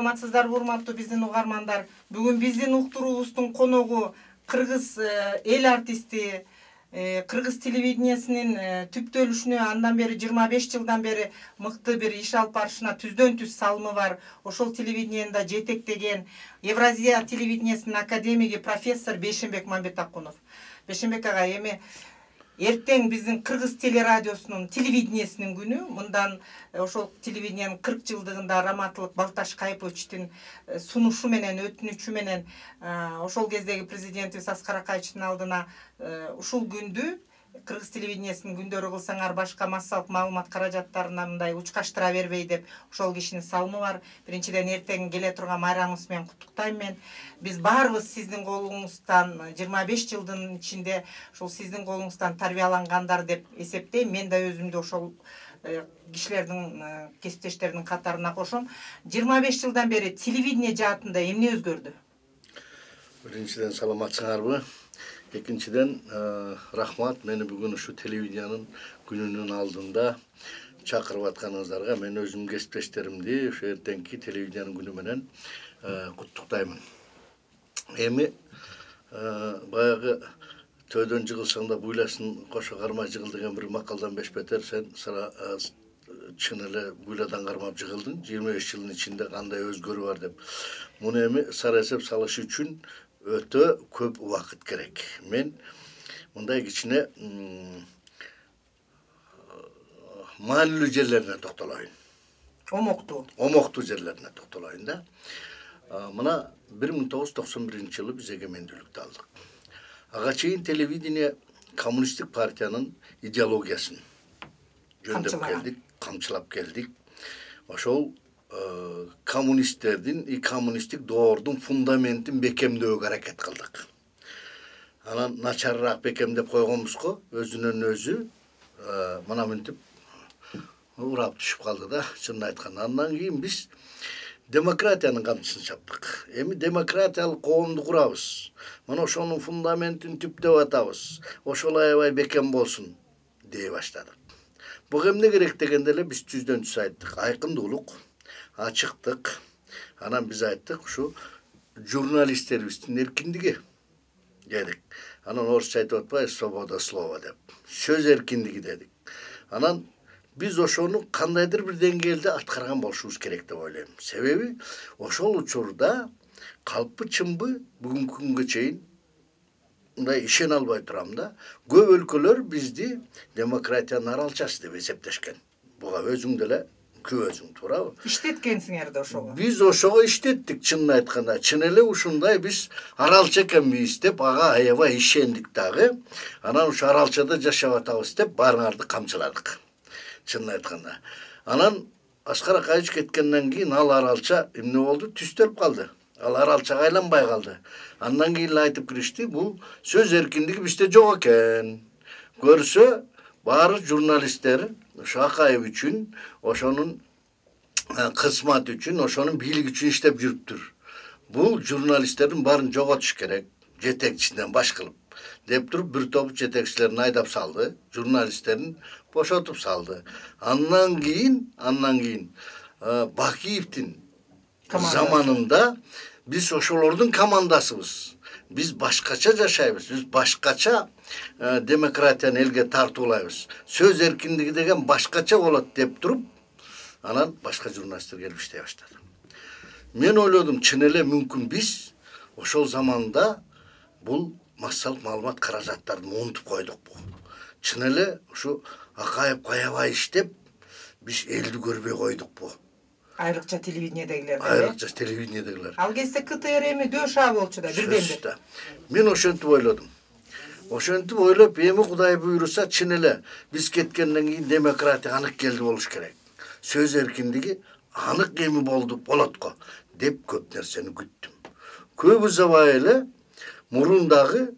саламатсыздарбы урматтуу биздин угармандар. Бүгүн биздин уктуруубуздун коногу кыргыз эл артисти, кыргыз телевидениясынын түптөлүшүнө андан бери 25 жылдан бери мыкты бир иш алып барышына түздөн түз салымы бар. Ошол телевидениянда жетектеген Евразия телевидениясынын академиги профессор Бейшенбек Мамбетакунов. Бейшенбек ага, эми эртең биздин кыргыз телерадиосунун телевидениясынын күнү. Мындан ошол телевидениянын 40 жылдыгында Раматылык Балташ Кайыповичтин сунушу менен, өтүнүчү менен ошол кездеги президентибиз Аскар Акаевичтин алдына ушул күндү кыргыз телевидениясынын күндөрү кылсаңар башка массалык маалымат каражаттарына мындай учкаштыра бербей деп ошол кишинин салымы бар. Биринчиден эртең келе турган майрамыңыз менен куттуктайм мен. Биз баарыбыз сиздин колуңуздан 25 жылдын ичинде ошол сиздин колуңуздан тарбиялангандар деп эсептейм. Мен да өзүмдү ошол кишилердин, кесиптештердин катарына кошом. 25 жылдан бери телевидение жаатында эмне өзгөрдү? Биринчиден саламатсыңарбы? Экинчиден рахмат, мени бүгүн ушу телевидениянын күнүнүн алдында чакырып атканыңыздарга мен өзүм кесиптештеримди ушу эртеңки телевидениянын күнү менен куттуктаймын. Эми баягы төдөн жыгылсаң да буйласын кошо кармай жыгыл деген бир макалдан бешбетер сен чын эле буйладан кармап жыгылдың. 25 жылдын ичинде кандай өзгөрүү бар деп. Муну эми сара эсеп салыш үчүн өтө көп убакыт керек. Мен мындай кичине маанилүү жерлерине токтолоюн. Омоктуу жерлерине токтолоюн да. Мына 1991-жылы биз эгемендүүлүктү алдык. Ага чейин телевидение коммунисттик партиянын идеологиясын жөндөп келдик, камчылап келдик. Ошол коммунисттердин и коммунисттик доордун фундаментин бекемдөөгө аракет кылдык. Анан начарыраак бекемдеп койгонбузго өзүнөн өзү мына мынтип урап түшүп калды да, чынын айтканда. Андан кийин биз демократиянын камчысын чаптык. Эми демократиялык коомду курабыз. Мына ошонун фундаментин түптөп атабыз. Ошол аябай бекем болсун дей баштадык. Буга эмне керек дегенде эле биз түздөн түз айттык. Айкындуулук, ачыктык. Анан биз айттык ушу журналисттерибиздин эркиндиги дедик. Анан орусча айтып атпайбы, свобода слова деп. Сөз эркиндиги дедик. Анан биз ошону кандайдыр бир деңгээлде аткарган болушубуз керек деп ойлойм. Себеби ошол учурда калппы чынбы бүгүнкү күнгө чейин мындай ишене албай турам да. Көп өлкөлөр бизди демократиянын аралчасы деп эсептешкен. Буга өзүң деле күбөсүң, туурабы? Иштеткенсиңер да ошого. Биз ошого иштеттик, чынын айтканда. Чын эле ушундай биз аралча экенбиз деп ага аябай ишендик дагы. Анан ушу аралчада жашап атабыз деп баарыңарды камчыладык. Чынын айтканда. Анан Аскар Акаевич кеткенден кийин ал аралча эмне болду? Түстөлүп калды. Ал аралчага айланбай калды. Андан кийин эле айтып киришти, бул сөз эркиндиги бизде жок экен. Көрсө баары журналисттер ошо Акаев үчүн, ошонун кызмат үчүн, ошонун бийлиги үчүн иштеп жүрүптүр. Бул журналисттердин баарын жоготуш керек, жетекчисинен баш кылып деп туруп бир топ жетекчилерин айдап салды, журналисттерин бошотуп салды. Андан кийин Бакиевдин заманында биз ошолордун командасыбыз. Биз башкача жашайбыз, биз башкача демократияны элге тартуулайбыз. Сөз эркиндиги деген башкача болот деп туруп, анан башка журналисттер келип иштей баштады. Мен ойлодум, чын эле мүмкүн биз ошол заманда бул массалык маалымат каражаттарын унутуп койдукпу. Чын эле ушу Акаев аябай иштеп, биз элди көрбөй койдукпу. Айрыкча телевидениедегилер. Айрыкча телевидениедегилер. Ал кезде КТР эми дөша болчу да, бирден-бир. Мен ошентип ойлодум. Ошентип ойлоп, эми Кудай буйруса чын эле биз кеткенден кийин демократия анык келди болуш керек. Сөз эркиндиги анык эми болот го деп көп нерсени күттүм. Көп узабай эле мурундагы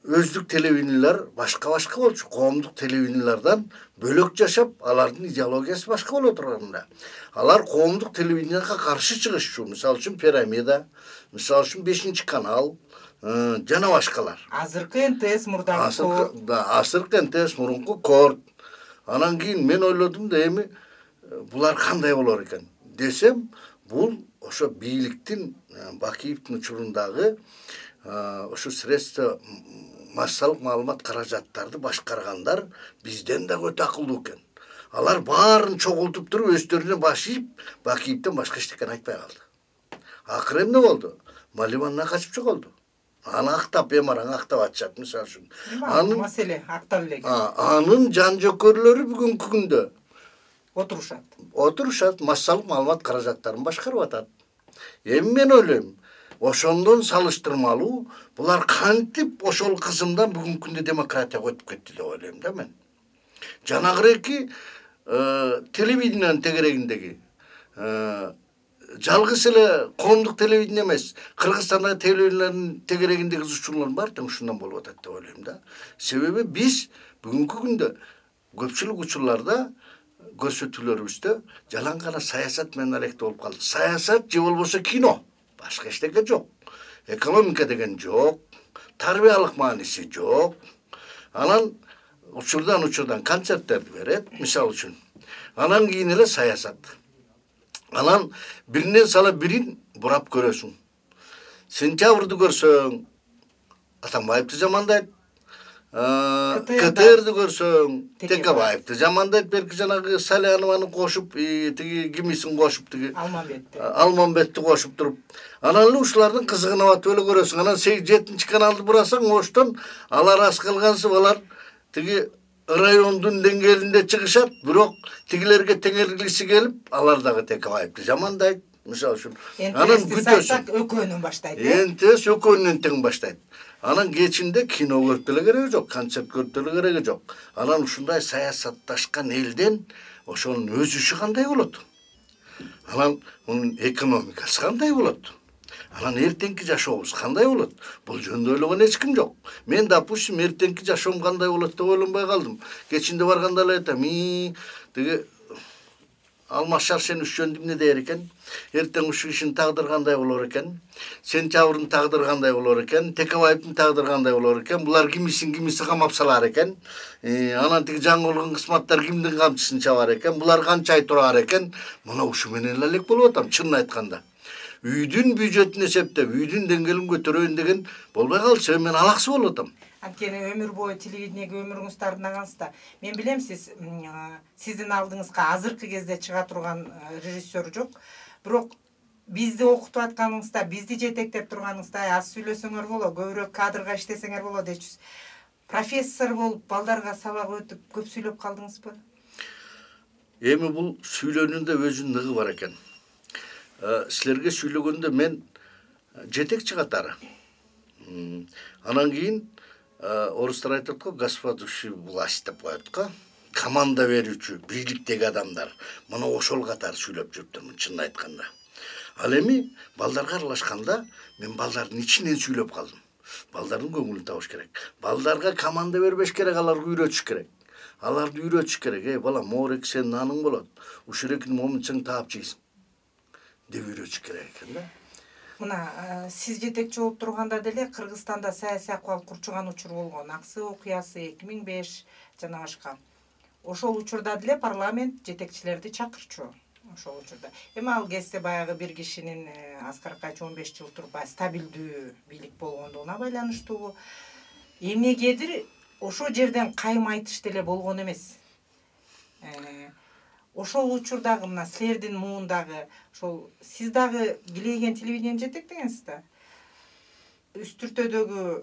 өздүк телевидениялар башка болчу. Коомдук телевидениялардан бөлөк жашап, алардын идеологиясы башка боло турганда. Алар коомдук телевиденияга каршы чыгышчу. Мисалы үчүн Пирамида, мисалы үчүн 5-канал, жана башкалар. Азыркы НТС Азыркы НТС мурунку Корт. Анан кийин мен ойлодум да эми булар кандай болор экен десем, Бул ошо бийликтин Бакиевдин учурундагы ошо средства массалык маалымат каражаттарды башкаргандар бизден да өтө акылдуу экен. Алар баарын чогултуп туруп өздөрүнө баш ийип Бакиевден башка эчтеке айтпай калды. Акыры эмне болду? Маливандан качып жоголду. Аны актап, эмараң актап атышат мисалы үчүн. Маселе актап элек. Анын жан жөкөрлөрү бүгүнкү күндө отурушат, массалык маалымат каражаттарын башкарып атат. Эми мен ойлойм, ошондон салыштырмалуу булар кантип ошол кызымдан бүгүнкү күндө демократияга өтүп кетти деп ойлойм да мен. Жанагыреки телевидениянын тегерегиндеги жалгыз эле коомдук телевидение эмес, Кыргызстандагы телевидениянын тегерегиндеги учурлар бар тең ушундан болуп атат деп ойлойм да. Себеби биз бүгүнкү күндө көпчүлүк учурларда көрсөтүүлөрүбүздө жалаң гана саясат менен алектеп болуп калды. Саясат же болбосо кино, башка эчтеке жок. Экономика деген жок, тарбиялык мааниси жок. Анан учурдан концерттерди берет, мисалы үчүн. Анан кийин эле саясат. Анан биринен сала бирин бурап көрөсүң. Сентябрды көрсөң, Атамбаевди жамандайт. КТРди көрсөң, Текебаевди жамандайт, берки жанагы Салянованы кошуп, тиги кимисин кошуп, тиги Алмамбетти кошуп туруп. Анан эле ушулардын кызыгынып атып эле көрөсүң. Анан 7-чи каналды бурасаң, оштон алар аз калгансып, алар тиги райондун деңгээлинде чыгышат, бирок тигилерге теңелгиси келип, алар дагы Текебаевди жамандайт, мисалы үчүн. Анан күтөсүң, экөөнөн баштайт. Энтес экөөнөн тең баштайт. Анан кечинде кино көрүп деле кереги жок, концерт көрүп деле кереги жок. Анан ушундай саясатташкан элден ошонун өсүшү кандай болот? Анан мунун экономикасы кандай болот? Анан эртеңки жашообуз кандай болот? Бул жөнүндө ойлогон эч ким жок. Мен допустим эртеңки жашоом кандай болот деп ойлонбой калдым. Кечинде барганда эле айтам, тиги Алмаз Шаршен үшчөн эмне дээр экен? Эртең ушу кишинин тагдыры кандай болор экен? Сентябрдын тагдыры кандай болор экен? Текебаевдин тагдыры кандай болор экен? Булар кимиси камап салар экен? Анан тиги жаңылган кысматтар кимдин камчысын чабар экен? Булар канча ай турар экен? Мына ушу менен эле элек болуп атам, чынын айтканда. Үйдүн бюджетин эсептеп, үйдүн деңгээлин көтөрөйүн деген болбой калчу, мен алаксы болуп атам. Анткени өмүр бою телевидениеге өмүрүңүздү арнагансызда. Мен билем, сиздин алдыңызга азыркы кезде чыга турган режиссер жок. Бирок бизди окутуп атканыңызда, бизди жетектеп турганыңызда аз сүйлөсөңөр болот, көбүрөөк кадрга иштесеңер болот дечүсүз. Профессор болуп, балдарга сабак өтүп, көп сүйлөп калдыңызбы? Эми бул сүйлөнүүндө өзүнүн ныгы бар экен. Силерге сүйлөгөндө мен жетекчи катары. Анан кийин орустар айтат го, господствующий власть деп коет го. Команда берүүчү, бийликтеги адамдар. Мына ошол катары сүйлөп жүрүптүрмүн, чынын айтканда. Ал эми балдарга аралашканда мен балдардын ичинен сүйлөп калдым. Балдардын көңүлүн табыш керек. Балдарга команда бербеш керек, аларды үйрөтүш керек. Аларды үйрөтүш керек. Бала, моорек сенин наның болот. Ушурекин момунчаң таап жейсиң. Деп үйрөтүш керек экен да. Мына сиз жетекчи болуп турганда деле Кыргызстанда саясий акыбал курчуган учур болгон. Аксы окуясы 2005 жана башка. Ошол учурда деле парламент жетекчилерди чакырчу. Ошол учурда. Эми ал кезде баягы бир кишинин Аскар Акаевич 15 жыл туруп стабилдүү бийлик болгондугуна байланыштуу. Эмнегедир ошол жерден кайым айтыш деле болгон эмес. Ошол учурдагы мына силердин муундагы ошол сиз дагы билеген телевидение жетектегенсиз да. Үстүртөдөгү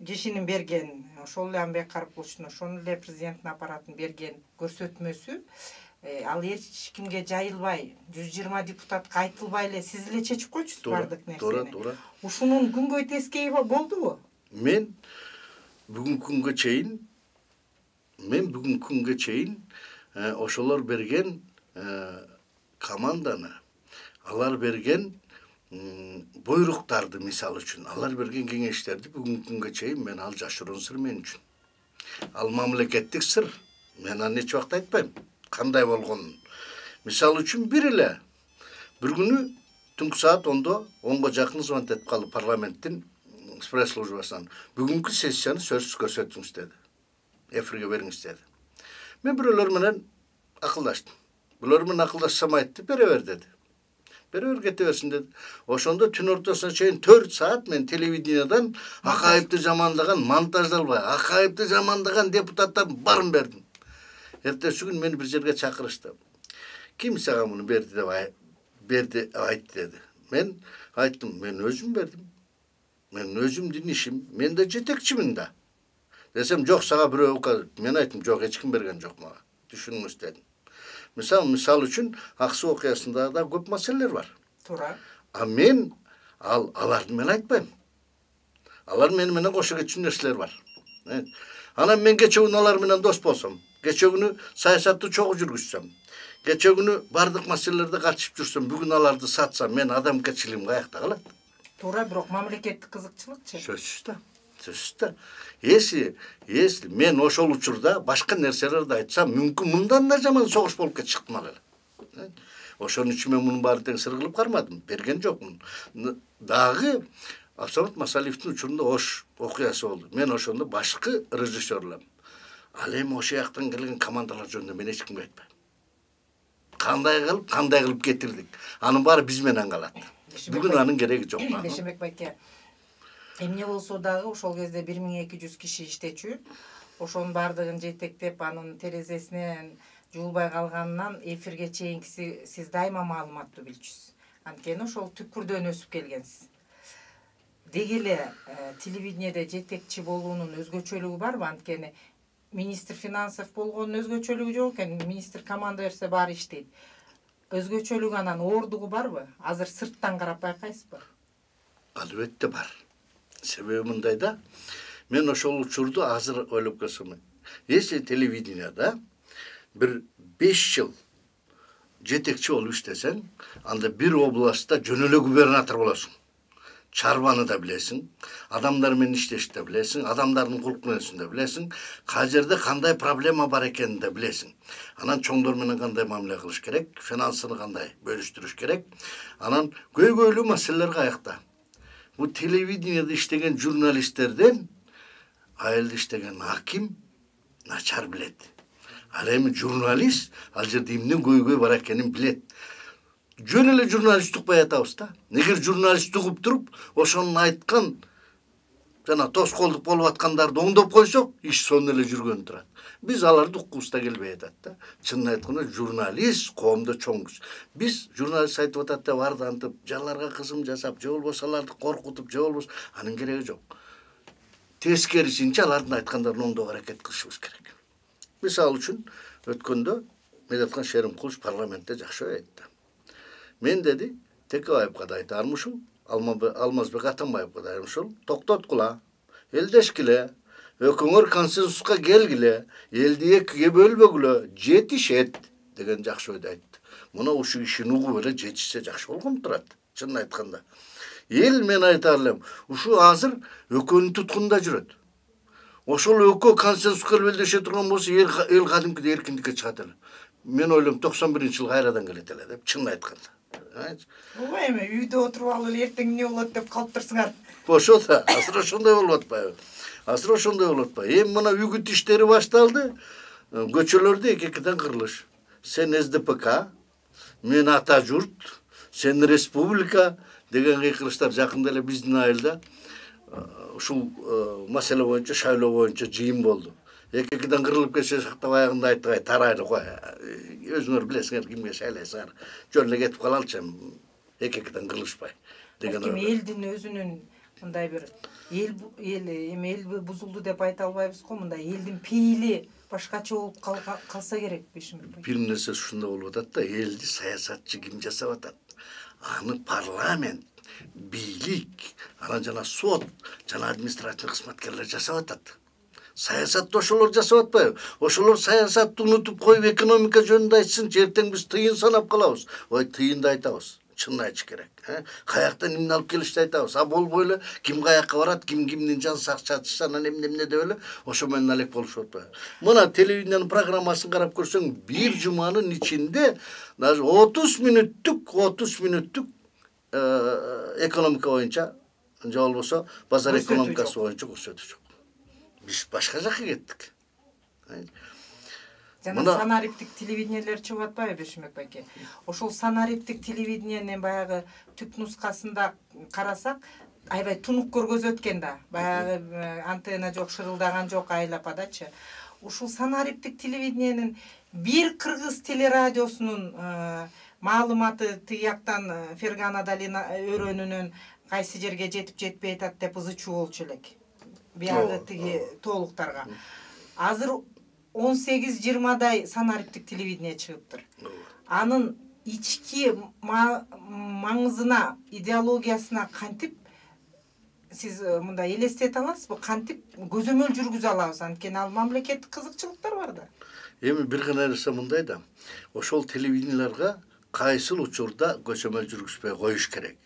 кишинин берген, ошол эле Амбек Карпулчунун, ошол эле президенттин аппаратын берген көрсөтмөсү ал эч кимге жайылбай, 120 депутатка айтылбай эле сиз эле чечип койчусуз бардык нерсени. Туура. Ушунун күнгөй тескейи болдубу? Мен бүгүнкү күнгө чейин ошолор берген команданы, алар берген буйруктарды, мисалы үчүн, алар берген кеңештерди бүгүнкү күнгө чейин мен ал жашыруун сыр мен үчүн. Ал мамлекеттик сыр. Мен аны эч убакта айтпайм. Кандай болгонун. Мисалы үчүн бир күнү түнкү саат 10го жакын звонок этип калды парламенттин пресс-службасынан. Бүгүнкү сессияны сөзсүз көрсөтүңүз деди. Эфирге бериңиз деди. Мен бирөөлөр менен акылдаштым. Булар менен акылдашсам айтты, бере бер деди. Беребер кете берсин деди. Ошондо түн ортосуна чейин 4 саат мен телевидениyaдан Акаевди жамандаган, монтаждалбай Акаевди жамандаган депутаттардын барын бердим. Эртеси күн мени бир жерге чакырышты. Ким сага муну берди деп айтты деди. Мен айттым, мен өзүм бердим. Мен өзүмдүн ишим, мен да жетекчимин да. Десем, жок, сага бирөө, мен айттым, жок, эч ким берген жок мага. Түшүнүңүз дедим. Мисал үчүн Аксу окуясында да көп маселелер бар. Туура. А мен аларды мен айтпайм. Алар мени менен кошо кетчү нерселер бар. Анан мен кече күнү алар менен дос болсом, кече күнү саясатты чогуу жүргүзсөм, кече күнү бардык маселелерде катышып жүрсөм, бүгүн аларды сатсам, мен адамгерчилигим каякта калат? Туура, бирок мамлекеттик кызыкчылыкчы. Сөзсүз да. Если мен ошол учурда башка нерселерди айтсам, мүмкүн мындан да жаман согуш болуп кетишиктим ал эле. Ошонун үчүн мен мунун баарын тең сыргылып кармадым, берген жокмун. Дагы Абсамат Масалиевдин учурунда Ош окуясы болду. Мен ошондо башкы режиссерлар. Ал эми ошол жактан келген командалар жөнүндө мен эч кимге айтпайм. Кандай кылып кетирдик. Анын баары биз менен калат. Бүгүн анын кереги жок. Бешембек байке. Эмне болсо дагы ошол кезде 1200 киши иштечү. Ошонун баардыгын жетектеп, анын терезесинен жуулбай калганынан эфирге чейинкиси сиз дайыма маалыматтуу билчүсүз. Анткени ошол түкпүрдөн өсүп келгенсиз. Деги эле телевидениеде жетекчи болуунун өзгөчөлүгү барбы? Анткени министр финансов болгонун өзгөчөлүгү жок экен. Министр команда берсе баары иштейт. Өзгөчөлүгү анан оордугу барбы? Азыр сырттан карап байкайсызбы? Албетте бар. Себеби мындай да, мен ошол учурду азыр ойлоп көрсөм, если телевиденияда бир 5 жыл жетекчи болуп иштесең, анда бир областта жөн эле губернатор болосуң. Чарбаны да билесиң, адамдар менен иштешти да билесиң, адамдардын кулк-мүнөзүн да билесиң, кажерде кандай проблема бар экенин да билесиң. Анан чоңдор менен кандай мамиле кылыш керек, финансыны кандай бөлүштүрүш керек. Анан көйгөйлүү маселелер каякта. Бу телевидениеде иштеген журналисттерден айылда иштеген аким начар билет. Ал эми журналист ал жерде эмне көйгөй бар экенин билет. Жөн эле журналист укпай атабыз да. Эгер журналист угуп туруп, ошонун айткан жана тоскоолдук болуп аткандарды оңдоп койсок, иш сонун эле жүргөнү турат. Биз аларды уккубузда келбей атат да. Чынын айтканда журналист коомдо чоң күч. Биз журналист айтып атат деп ардантып, жаларга кызым жасап, же болбосо аларды коркутуп, же болбосо анын кереги жок. Тескерисинче алардын айткандарын оңдоого аракет кылышыбыз керек. Мисалы үчүн өткөндө Медеткан Шеримкулович парламентте жакшы айтты. Мен деди, Текебаевга да айтармышым, Алмазбек Атамбаевга да айтармышым, токтоткула, элдешкиле, өкүңөр консенсуска келгиле, элди экиге бөлбөгүлө, жетишет деген жакшы ойду айтты. Мына ушу ишин угуп эле жетишсе жакшы болгон турат, чынын айтканда. Эл мен айта алам, ушу азыр өкөнүн туткунда жүрөт. Ошол өкө консенсуска белдеше турган болсо эл кадимкидей эркиндикке чыгат эле. Мен ойлойм 91-жылы кайрадан келет эле деп, чынын айтканда. Ооба эми үйдө отуруп алып эле эртең эмне болот деп калып турсуңар. Ошо да, азыр ошондой болуп атпайбы? Азыр ошондой болуп атпайбы? Эми мына үгүт иштери башталды. Көчөлөрдө эки-экиден кырылыш. Сен СДПК, мен Ата журт, сен республика деген кыйкырыштар жакында эле биздин айылда ушул маселе боюнча, шайлоо боюнча жыйын болду. Эки-экиден кырылып кетсе шактап аягында айтты, тарайлы кой. Өзүңөр билесиңер кимге шайлайсыңар. Жөн эле кетип калалычы, эки-экиден кырылышпай деген. Элдин өзүнүн мындай бир эл бузулду деп айта албайбыз го, мындай элдин пейили башкача болуп калса керек бешимбек. Бир нерсе ушундай болуп атат да, элди саясатчы ким жасап атат? Аны парламент, бийлик, анан жана сот, жана административдик кызматкерлер жасап атат. Саясатты ошолор жасап атпайбы? Ошолор саясатты унутуп коюп экономика жөнүндө айтсынчы, эртең биз тыйын санап калабыз. Ой, тыйынды айтабыз. Чынын айтыш керек. Каяктан эмне алып келишти айтабыз. А болбой эле ким каякка барат, кимдин жан сакчатысы, анан эмне деп эле ошо менен алек болушуп атпайбы? Мына телевидениянын программасын карап көрсөң, бир жуманын ичинде даже 30 мүнөттүк экономика боюнча, же болбосо базар экономикасы боюнча көрсөтүү жок. Биз башка жакка кеттик. Жана санариптик телевидениелер чыгып атпайбы Бешимбек байке? Ошол санариптик телевидениенин баягы түп нускасында карасак, аябай тунук көргөзөт экен да. Баягы антенна жок, шырылдаган жок айлападачы. Ушул санариптик телевидениенин бир кыргыз телерадиосунун маалыматы тияктан Фергана Далина өрөөнүнөн кайсы жерге жетип жетпей атат деп ызычуу болчу элек. Биягы тиги толуктарга. Азыр 18-20дай санариптик телевидение чыгыптыр. Анын ички маңызына, идеологиясына кантип сиз мындай элестете аласызбы? Кантип көзөмөл жүргүзө алабыз? Анткени ал мамлекеттик кызыкчылыктар бар да. Эми бир гана нерсе мындай да. Ошол телевидениелерге кайсыл учурда көзөмөл жүргүзбөй коюш керек.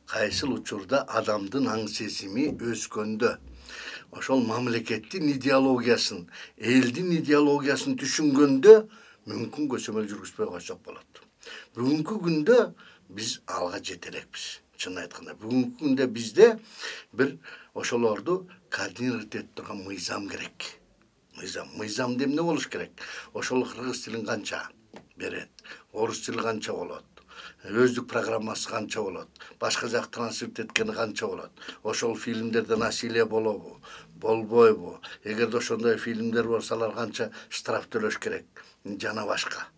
Кайсыл учурда адамдын аң сезими өскөндө ошол мамлекеттин идеологиясын, элдин идеологиясын түшүнгөндө мүмкүн көзөмөл жүргүзбөй койсок болот. Бүгүнкү күндө биз алга жете элекпиз. Чын айтканда, бүгүнкү күндө бизде бир ошолорду координировать этип турган мыйзам керек. Мыйзам эмне болуш керек? Ошол кыргыз тилин канча берет, орус тили канча болот, өздүк программасы канча болот, башка жак транскрипт эткени канча болот, ошол фильмдерде насилие болобу, болбойбу, эгерде ошондой фильмдер болсо алар канча штраф төлөш керек, жана башка.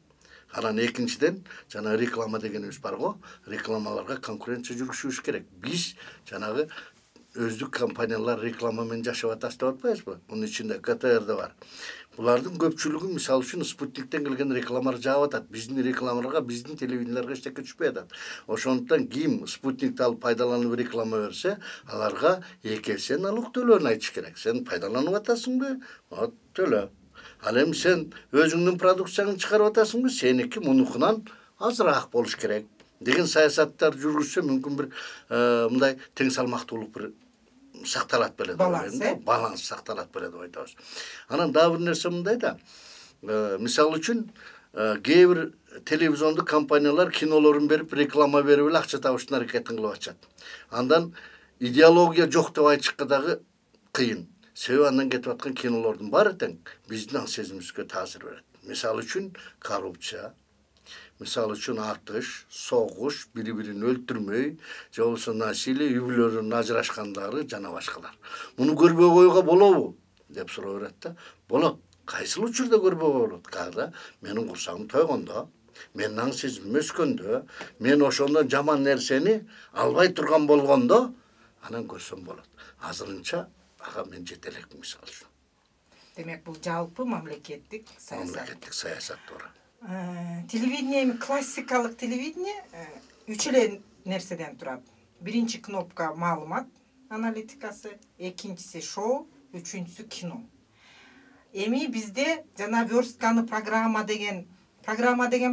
Анан экинчиден, жана реклама дегенибиз бар го, рекламаларга конкуренция жүргүзүш керек. Биз жанагы өздүк компаниялар реклама менен жашап атат деп атпайбызбы? Мунун ичинде КТР да бар. Булардын көпчүлүгү мисалы үчүн Спутниктен келген рекламалар жаап атат. Биздин рекламаларга, биздин телевидениелерге эчтеке түшпөй атат. Ошондуктан ким Спутникти алып пайдаланып реклама берсе, аларга 2 эсе налог төлөөнү айтыш керек. Сен пайдаланып атасыңбы? Вот төлө. Ал эми сен өзүңдүн продукцияңды чыгарып атасыңбы? Сеники мунукунан азыраак болуш керек деген саясаттар жүргүзсө мүмкүн бир мындай тең салмактуулук бир сакталат беле деп баланс сакталат беле деп айтабыз. Анан дагы бир нерсе мындай да. Мисалы үчүн кээ бир телевизиондук компаниялар кинолорун берип реклама берип эле акча табыштын аракетин кылып атышат. Андан идеология жок деп айтышка дагы кыйын. Себеби андан кетип аткан кинолордун баары тең биздин аң сезимибизге таасир берет. Мисалы үчүн коррупция, мисалы үчүн атыш, согуш, бири-бирин өлтүрмөй, же болбосо насилие, үй бүлөлөрүнүн ажырашкандары жана башкалар. Муну көрбөй коюуга болобу деп суроо берет да. Болот. Кайсыл учурда көрбөй болот? Када менин курсагым тойгондо, менин аң сезимим өскөндө, мен ошондон жаман нерсени албай турган болгондо, анан көрсөм болот. Азырынча ага мен жете элекмин мисалы үчүн. Демек бул жалпы мамлекеттик саясат. Мамлекеттик саясат туура. Телевидение, классикалык телевидение 3 эле нерседен турат. Биринчи кнопка маалымат аналитикасы, экинчиси шоу, үчүнчүсү кино. Эми бизде жана верстканы программа деген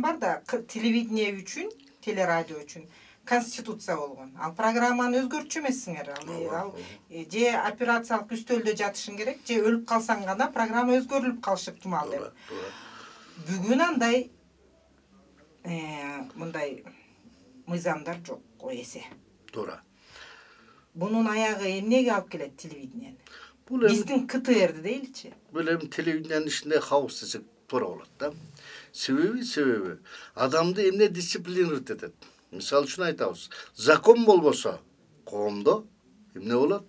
бар да, телевидение үчүн, телерадио үчүн конституция болгон. Ал программаны өзгөртчү эмессиңер. Ал же операциялык үстөлдө жатышың керек, же өлүп калсаң гана программа өзгөрүлүп калышы ыктымал деп. Бүгүн андай мындай мыйзамдар жок, ой эсе. Туура. Бунун аягы эмнеге алып келет телевидениени? Биздин КТРди дейличи. Бул эми телевидениянын ичинде хаос десек туура болот да. Себеби адамды эмне дисциплинировать этет. Мисалы үчүн айтабыз, закон болбосо коомдо эмне болот?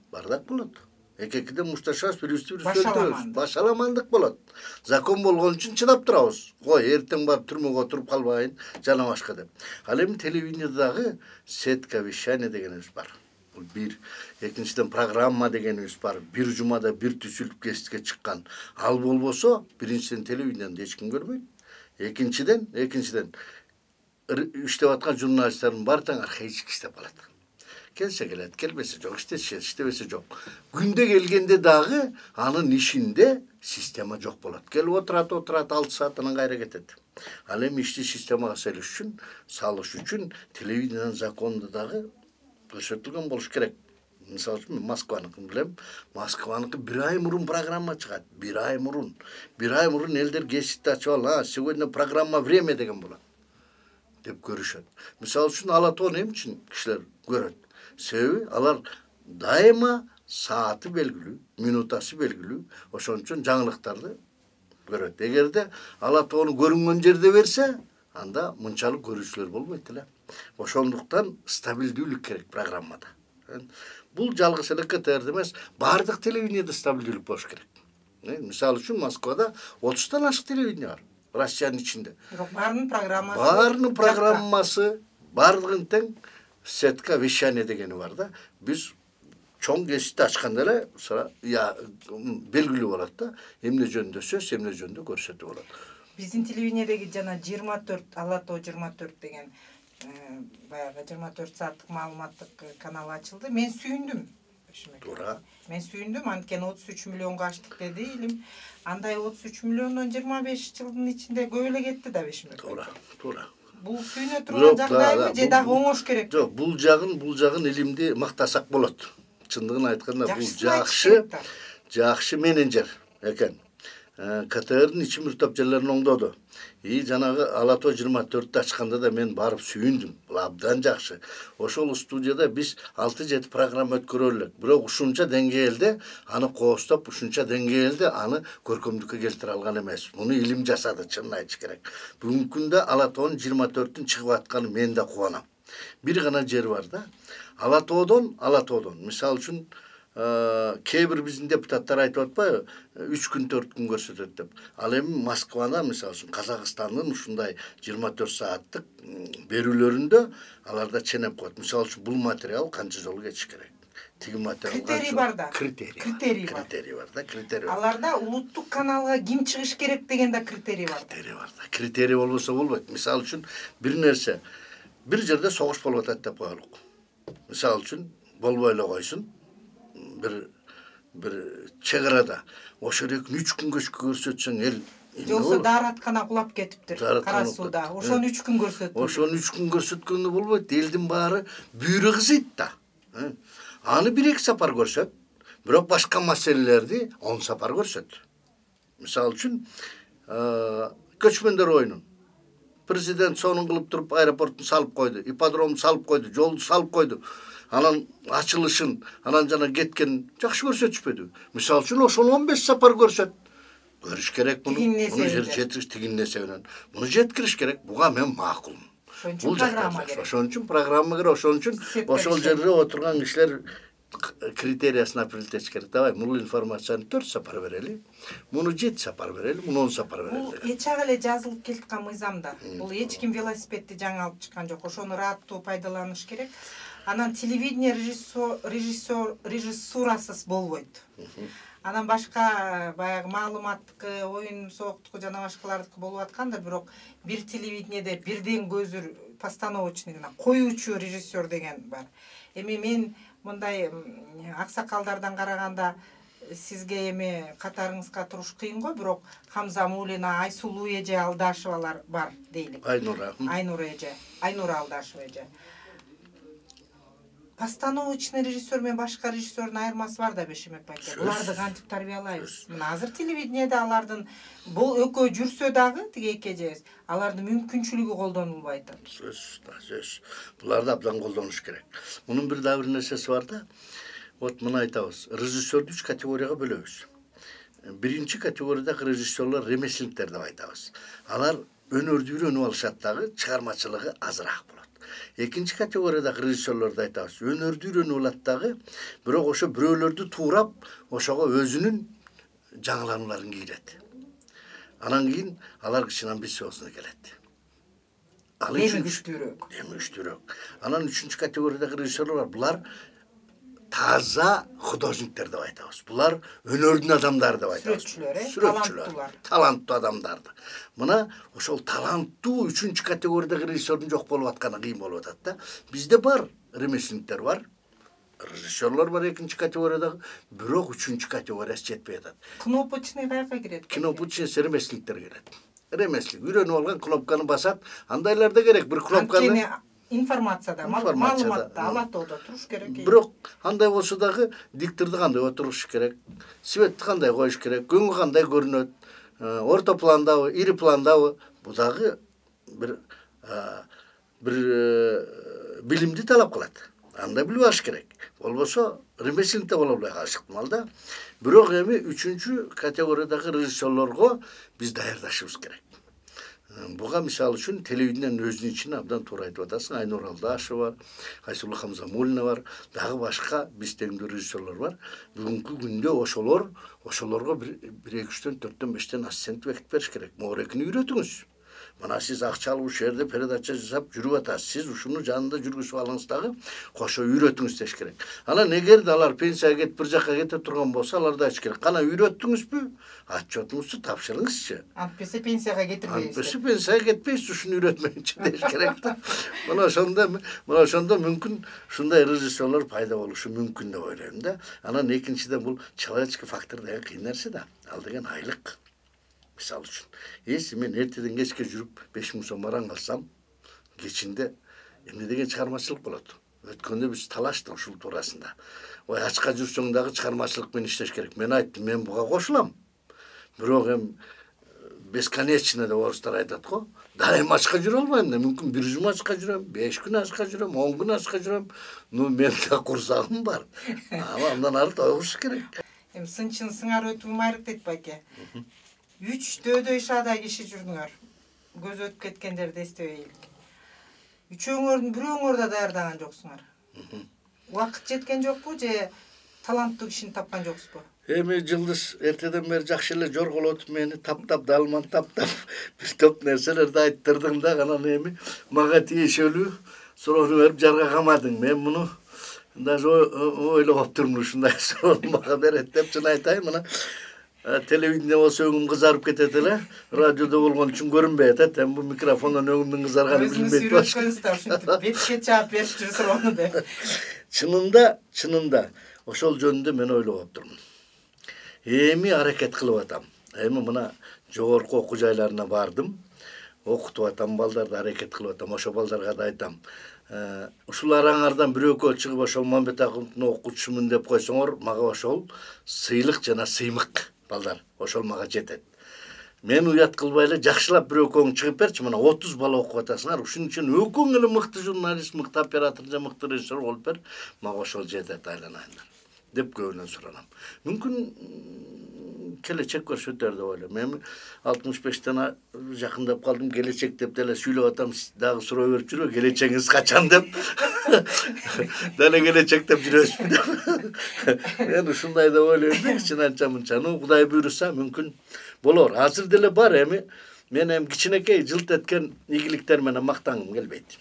Бардак болот. Экекиден мушташабыз, бирибизди өлтүрөбүз. Башаламандык болот. Закон болгон үчүн чыдап турабыз. Кой, эртең барып түрмөгө отуруп калбайын, жана башка деп. Ал эми телевидениедагы сетка вещания дегенибиз бар. Бул бир, экинчиден программа дегенибиз бар. Бир жумада бир түзүлүп кеситке чыккан. Ал болбосо, биринчиден телевидениеди эч ким көрбөйт. Экинчиден иштеп аткан журналисттердин баары тең архаически иштеп калат. Келсе келет, келбесе жок, иштебесе жок. Күндө келгенде дагы анын ишинде система жок болот. Келип отурат, 6 саатынан кайра кетет. Ал эми ишти системага салыш үчүн телевидениянын законунда дагы көрсөтүлгөн болуш керек. Мисалы үчүн Москваныкын билем. Москваныкы 1 ай мурун программа чыгат. 1 ай мурун. 1 ай мурун элдер гезитти ачып алып, сегодня программа «Время» деген болот деп көрүшөт. Мисалы үчүн Алатон эмне үчүн кишилер көрөт? Себеби алар дайыма сааты белгилүү, минутасы белгилүү, ошон үчүн жаңылыктарды көрөт. Эгерде Ала тоону көрүнгөн жерде берсе, анда мынчалык көрүүчүлөр болбойт эле. Ошондуктан стабилдүүлүк керек программада. Бул жалгыз эле КТРде эмес, бардык телевидениеде стабилдүүлүк болуш керек. Мисалы үчүн Москвада 30тан ашык телевидение бар. Россиянын ичинде. Бирок баарынын программасы, бардыгын тең сетка вещание дегени бар да. Биз чоң кесипти ачканда эле белгилүү болот да. Эмне жөнүндө сөз, эмне жөнүндө көрсөтүү болот. Биздин телевидениедеги жана 24 Ала тоо 24 деген баягы 24 сааттык маалыматтык канал ачылды. Мен сүйүндүм. Туура. Мен сүйүндүм, анткени 33 миллионго аштык деди илим. Андай 33 миллиондон 25 жылдын ичинде көп эле кетти да Бешимбек. Туура. Бул сүйүнө турган жагдайбы же дагы оңош керек? Жок, бул жагын илимди мактасак болот. Чындыгын айтканда бул жакшы менеджер экен. КТРдин ичимир топ жерлерин оңдоду. Жанагы Ала тоо 24-тү ачканда да мен барып сүйүндүм. Бул абдан жакшы. Ошол студияда биз 6-7 программа өткөрө элек. Бирок ушунча деңгээлде аны коостоп, ушунча деңгээлде аны көркөмдүккө келтире алган эмес. Муну илим жасады, чынын айтыш керек. Бүгүнкү күндө Ала тоонун 24-түн чыгып атканы мен да кубанам. Бир гана жер бар да. Ала тоодон, мисалы үчүн кээ бир биздин депутаттар айтып атпайбы, 3 күн 4 күн көрсөтөт деп. Ал эми Москвада, мисалы үчүн Казакстандын ушундай 24 сааттык берүүлөрүндө аларда ченеп коет. Мисалы үчүн бул материал канча жолу кетиш керек. Тиги материал критерий бар да. Критерий бар да. Аларда улуттук каналга ким чыгыш керек деген да критерий бар. Критерий болбосо болбойт. Мисалы үчүн бир нерсе, бир жерде согуш болуп атат деп коелук. Мисалы үчүн болбой эле койсун. Bir чегарада ошо жерге 3 күн көрсөтсөң эл жоксо даараткана кулап кетиптир Кара сууда. Ошону 3 күн көрсөттү. Ошону 3 күн көрсөткөндө болбойт. Элдин баары бүйрө кызыйт да. Аны 1-2 сапар көрсөт. Бирок башка маселелерди 10 сапар көрсөт. Мисалы үчүн көчмөндөр оюнун президент сонун кылып туруп аэропорттун салып койду, ипподромду салып койду, жолду салып койду. Анан ачылышын, анан жана кеткен жакшы көрсөтүшпөдү. Мисалы үчүн ошону 15 сапар көрсөт. Көрүш керек муну. Муну жеткириш тигин нерсе менен. Муну жеткириш керек. Буга мен макулмун. Бул программа керек. Ошон үчүн программа керек. Ошон үчүн ошол жерде отурган кишилер критериясын апрелтеш керек. Давай, бул информацияны 4 сапар берели. Муну 7 сапар берели, муну 10 сапар берели. Бул эчак эле жазылып келаткан мыйзам да. Бул эч ким велосипедди жаңы алып чыккан жок. Ошону ырааттуу пайдаланыш керек. Анан телевидение режиссурасыз болбойт. Анан башка баягы маалыматтык, оюн сооктук жана башкалардыкы болуп аткандыр, бирок бир телевидениеде бирден көзүр постановочный гана коюучу режиссер деген бар. Эми мен мындай аксакалдардан караганда сизге эми катарыңызга туруш кыйын го, бирок Хамза Мулина, Айсулуу эже Алдашевалар бар дейлик. Айнура Алдашева эже. Постановочный режиссер менен башка режиссердун айырмасы бар да Бешимбек байке. Буларды кантип тарбиялайбыз? Мына азыр телевидениеде алардын бул экөө жүрсө дагы тиги эки эжебиз, алардын мүмкүнчүлүгү колдонулбай атат. Сөз. Буларды абдан колдонуш керек. Мунун бир дагы бир нерсеси бар да. Вот мына айтабыз. Режиссерду 3 категорияга бөлөбүз. Биринчи категориядагы режиссерлор ремесленниктер деп айтабыз. Алар өнөрдү үйрөнүп алышат дагы, чыгармачылыгы азыраак болот. Экинчи категориядагы режиссерлорду айтабыз. Өнөрдү үйрөнүп алат дагы, бирок ошо бирөөлөрдү туурап, ошого өзүнүн жаңыланууларын кийрет. Анан кийин алар кичине амбициозно келет. Эми күчтүүрөөк. Анан үчүнчү категориядагы режиссерлор бар. Булар таза художниктер деп айтабыз. Булар өнөрдүн адамдары деп айтабыз. Сүрөтчүлөр, таланттуу адамдарды. Мына ошол таланттуу 3-чү категориядагы режиссердун жок болуп атканы кыйын болуп атат да. Бизде бар ремесленниктер бар. Режиссерлор бар 2-чи категориядагы, бирок 3-чү категориясы жетпей атат. Кнопочный каяка кирет? Кнопочный ремесленниктер кирет. Ремесленник үйрөнүп алган кнопканы басат. Андайлар да керек. Бир кнопканы информацияда, маалыматта, Ала тоодо туруш керек. Бирок андай болсо дагы дикторду кандай отуруш керек, светти кандай коюш керек, көңү кандай көрүнөт, орто пландабы, ири пландабы, бу дагы бир билимди талап кылат. Андай билип алыш керек. Болбосо ремесленникте боло албай калышыктым алда. Бирок эми 3-чү категориядагы режиссерлорго биз даярдашыбыз керек. Буга мисалы үчүн телевидениянын өзүнүн ичине абдан туура айтып атасың. Айнур Алдашева бар, Айсулу Хамзамуллина бар, дагы башка биз теңдүү режиссерлор бар. Бүгүнкү күндө ошолорго 1-2-3-төн 4-төн 5-тен ассистент бекитип бериш керек. Моорекини үйрөтүңүз. Мына сиз акча алып ушул жерде передача жасап жүрүп атасыз. Сиз ушуну жанында жүргүзүп алыңыз дагы, кошо үйрөтүңүз деш керек. Анан эгер алар пенсияга кетип бир жакка кете турган болсо, аларды айтыш керек. Кана үйрөттүңүзбү? Отчетуңузду тапшырыңызчы. Антпесе пенсияга кетирбейсиз. Антпесе пенсияга кетпейсиз, ушуну үйрөтмөйүнчө деш керек да. Мына ошондо мүмкүн ушундай режиссерлор пайда болушу мүмкүн деп ойлойм да. Анан экинчиден бул человеческий фактор деген кыйын нерсе да. Ал деген айлык. Мисалы үчүн, если мен эртеден кечке жүрүп 5000 сом баран калсам, кечинде эмне деген чыгармачылык болот. Өткөндө биз талаштык ушул туурасында. Ой, ачка жүрсөң дагы чыгармачылык менен иштеш керек. Мен айттым, мен буга кошулам. Бирок бесконечно деп орустар айтат го. Дайым ачка жүрө албайм да. Мүмкүн 1 жум ачка жүрөм, 5 күн ачка жүрөм, 10 күн ачка жүрөм. Мен да курсагым бар. Андан ары тойгуш керек. Сынчын сыңар өтүү майрык дейт байке. 3 дөдөй шаада киши жүрдүңөр. Көз өтүп кеткендерди эстебейlik. Үчөөңөрдүн бирөөңөр да даярдаган жоксуңар. Убакыт жеткен жокпу же таланттуу кишини тапкан жоксузбу? Эми Жылдыз эртеден бери жакшы эле жорголотуп мени таптап, далман таптап бир топ нерселерди айттырдың да, анан эми мага тиешелүү суроону берип жарга камадың. Мен муну даже ойлоп турмун, ушундай суроону мага берет деп. Чын айтайын, мына телевидение болсо өңүм кызарып кетет эле, радиодо болгон үчүн көрүнбөй атат. Эми бул микрофондон өңүмдүн кызарганын билбейт баш. Ушинтип бетке чаап бериптир суроону деп. Чынында ошол жөнүндө мен ойлоп турмун. Эми аракет кылып атам. Эми мына жогорку окуу жайларына бардым. Окутуп атам, балдарды аракет кылып атам. Ошо балдарга да айтам. Ушул араңардан бирөөгө чыгып ошол Мамбетаковдун окуучусумун деп койсоңор, мага ошол сыйлык жана сыймык. Балдар, ошол мага жетет. Мен уят кылбай эле жакшылап бирөөгөң чыгып берчи, мына 30 бала окуп атасыңар. Ушун үчүн өкөң эле мыкты журналист, мыкты оператор же мыкты режиссер болуп бер. Мага ошол жетет, айланайындар деп көбүнөн суранам. Мүмкүн келечек көрсөтөр деп ойлойм. Эми 65тен жакындап калдым, келечек деп деле сүйлөп атам, дагы суроо берип жүрө, келечегиңиз качан деп. Деле келечек деп жүрөсүз деп. Мен ушундай деп ойлойм, чын мынчаны Кудай буйруса мүмкүн болор. Азыр деле бар, эми мен кичинекей жылт эткен ийгиликтер менен мактангым келбейт.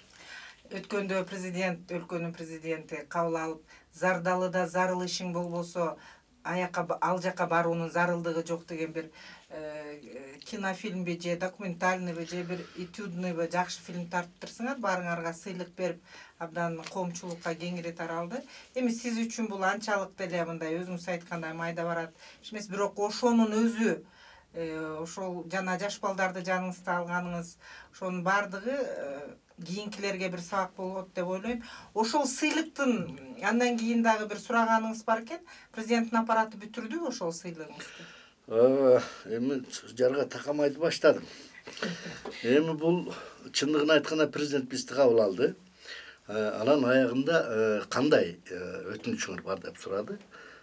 Өткөндө президент, өлкөнүн президенти кабыл алып, Зардалыда зарыл ишиң болбосо, ал жака баруунун зарылдыгы жок деген бир кинофильмби же документальныйбы же бир этюдныйбы жакшы фильм тарттырсыңар, баарыңарга сыйлык берип, абдан коомчулукка кеңири таралды. Эми сиз үчүн бул анчалык деле мындай өзүңүз айткандай майда барат эмес, бирок ошонун өзү ошол жана жаш балдарды жаныңызда алганыңыз, ошонун баардыгы кийинкилерге бир сабак болот деп ойлойм. Ошол сыйлыктын андан кийин дагы бир сураганыңыз бар экен. Президенттин аппараты бүтүрдүбү ошол сыйлыгыңызды? Эми жарга такамайды баштадым. Эми бул чындыгын айтканда президент бизди кабыл алды. Анан аягында кандай өтүнүчүңөр бар деп сурады.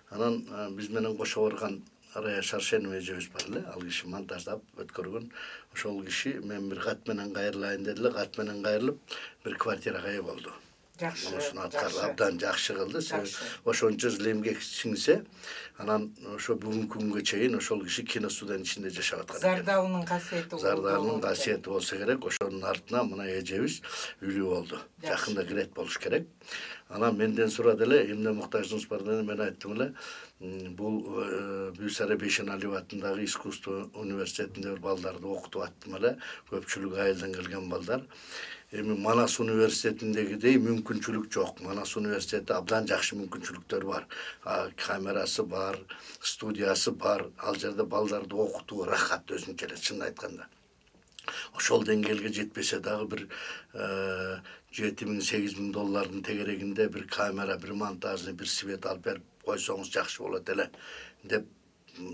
Анан биз менен кошо барган Арая Шаршенова эжебиз бар эле, ал киши монтаждап өткөргөн. Ошол киши мен бир кат менен кайрылайын дедиле, кат менен кайрылып бир квартирага ээ болду. Жакшы, абдан жакшы кылды. Ошончо жыл эмгек сиңсе, анан ошо бүгүнкү күнгө чейин ошол киши киностудиянын ичинде жашап аткан экен. Зардалынын касиети. Зардалынын касиети болсо керек. Ошонун артына мына эжебиз үйлүү болду. Жакында кирет болуш керек. Анан менден сурады эле, эмне муктажыңыз бар деп мен айттым эле. Бул Бүйсара Бейшеналиев атындагы искусство университетинде бир балдарды окутуп аттым эле. Көпчүлүгү айылдан келген балдар. Эми Манас университетиндегидей мүмкүнчүлүк жок. Манас университети абдан жакшы мүмкүнчүлүктөр бар. Камерасы бар, студиясы бар. Ал жерде балдарды окутуу рахат өзүнчө эле, чын айтканда. Ошол деңгээлге жетпесе дагы бир 7-8 доллардын тегерегинде бир камера, бир монтажный, бир свет алып берип койсоңуз жакшы болот эле деп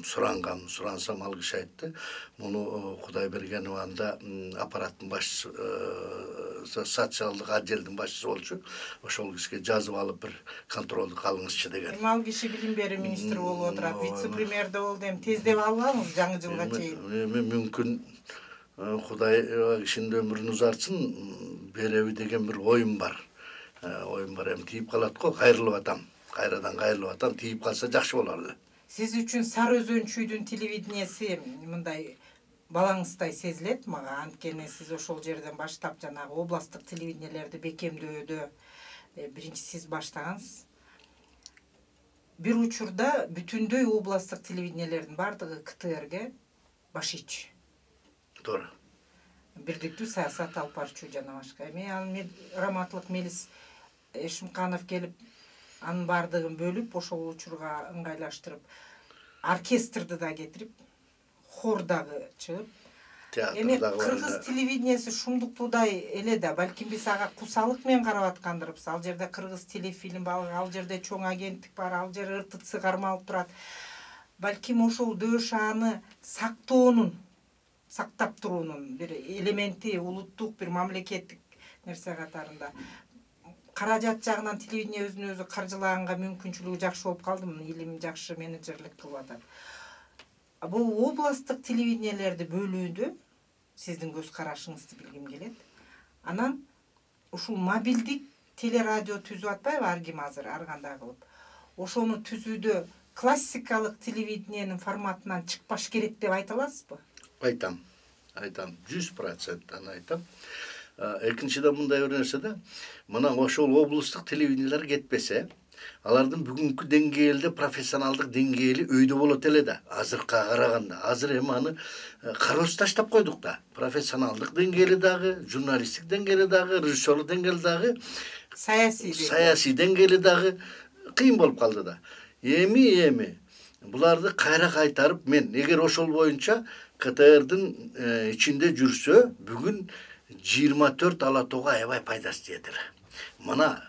сурансам ал киши айтты. Муну Кудайбергенованда аппараттын башчысы, социалдык отделдин башчысы болчу. Ошол кишиге жазып алып бир контролдук алыңызчы деген. Ал киши билим берүү министри болуп отурат, вице-премьер да болду, эми тездеп алып алыңыз жаңы жылга чейин. Мүмкүн Кудай кишинин өмүрүн узартсын, береби деген бир оюм бар. Эми тийип калат го, кайрылып атам. Кайрадан кайрылып атам, тийип калса жакшы болор эле. Сиз үчүн Сары Өзөн чүйдүн телевидениеси мындай балаңыздай сезилет мага, анткени сиз ошол жерден баштап жанагы областтык телевидениелерди бекемдөөдө биринчи сиз баштагансыз. Бир учурда бүтүндөй областтык телевидениелердин бардыгы КТРге баш ийчү. Туура. Бирдиктүү саясат алып барчу жана башка. Эми Раматлык Мелис Эшимканов келип анын бардыгын бөлүп, ошол учурга ыңгайлаштырып, оркестрди да кетирип, хор дагы чыгып. Эми кыргыз телевидениеси шумдуктуудай эле да, балким биз ага кусалык менен карап аткандырбыз. Ал жерде кыргыз телефильм бар, ал жерде чоң агенттик бар, ал жер РТЦ кармалып турат. Балким ошол ДШАны сактап туруунун бир элементи, улуттук бир мамлекеттик нерсе катарында. Каражат жагынан телевидение өзүн өзү каржылаганга мүмкүнчүлүгү жакшы болуп калдымы, илим жакшы менеджерлик кылып атат. Бул областтык телевидениелерди бөлүүдө сиздин көз карашыңызды билгим келет. Анан ушул мобилдик телерадио түзүп атпайбы ар ким азыр ар кандай кылып. Ошону түзүүдө классикалык телевидениенин форматынан чыкпаш керек деп айта аласызбы? Айтам. 100% айтам. Экинчиден мындай бир нерсе да, мына ошол облустук телевидениелер кетпесе, алардын бүгүнкү деңгээлде профессионалдык деңгээли өйдө болот эле да, азыркыга караганда. Азыр эми аны кароосуз таштап койдук да. Профессионалдык деңгээли дагы, журналисттик деңгээли дагы, режиссерлук деңгээли дагы, саясий деңгээли дагы кыйын болуп калды да. Эми буларды кайра кайтарып, мен эгер ошол боюнча КТРдин ичинде жүрсө, бүгүн 24 ала тоого аябай пайдасы тиет эле. Мына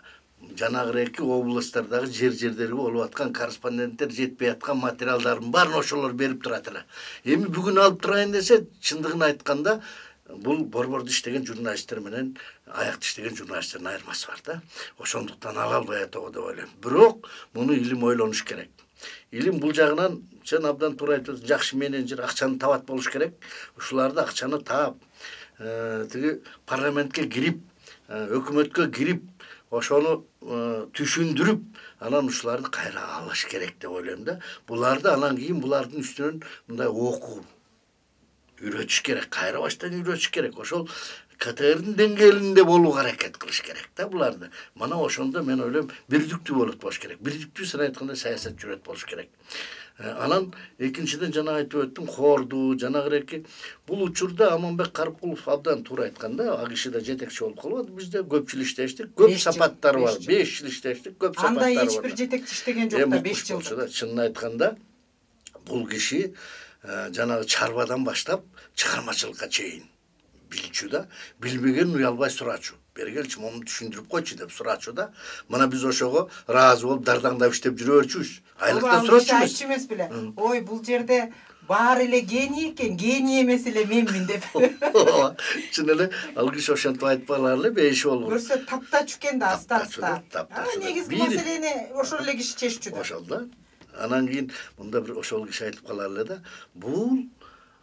жанагыреки областтардагы жерлерге болуп аткан корреспонденттер жетпей аткан материалдардын баарын ошолор берип турат эле. Эми бүгүн алып турайын десе, чындыгын айтканда, бул борбордо иштеген журналисттер менен аякта иштеген журналисттердин айырмасы бар да. Ошондуктан ала албай атабы деп ойлойм. Бирок муну илим ойлонуш керек. Илим бул жагынан сен абдан туура айтып, жакшы менеджер акчаны табат болуш керек. Ушуларды акчаны таап, тиги парламентке кирип, өкмөткө кирип, ошону түшүндүрүп, анан ушуларды кайра алыш керек деп ойлойм да. Буларды анан кийин булардын үстүнөн мындай окуу үйрөтүш керек, кайра баштан үйрөтүш керек. Ошол КТРдин деңгээлинде болууга аракет кылыш керек да буларды. Мана ошондо мен ойлойм, бирдиктүү болуш керек. Бирдиктүү сен айткандай саясат жүрөт болуш керек. Анан экинчиден жана айтып өттүм, хорду, жанагыреки бул учурда Аманбек Карпулов абдан туура айтканда, ал киши да жетекчи болуп калып, бизде көп жыл иштештик, көп сапаттар бар. 5 жыл иштештик, көп сапаттар бар. Анда эч бир жетекчи иштеген жок да 5 жылда. Чынын айтканда, бул киши жанагы чарбадан баштап чыгармачылыкка чейин билчү да, билбеген уялбай сурачу. Бергелчи мону түшүндүрүп койчу деп сурачу да. Мына биз ошого ыраазы болуп дардаңдап иштеп жүрө берчүбүз. Айлыкта сурачубуз. Айтчу эмес беле. Ой, бул жерде баары эле гений экен, гений эмес эле менмин деп. Чын эле ал киши ошентип айтпалар эле, бейиши болгон. Көрсө таптачу экен да аста-аста. Негизги маселени ошол эле киши чеччү да. Ошол да. Анан кийин мында бир ошол киши айтып калар эле да, бул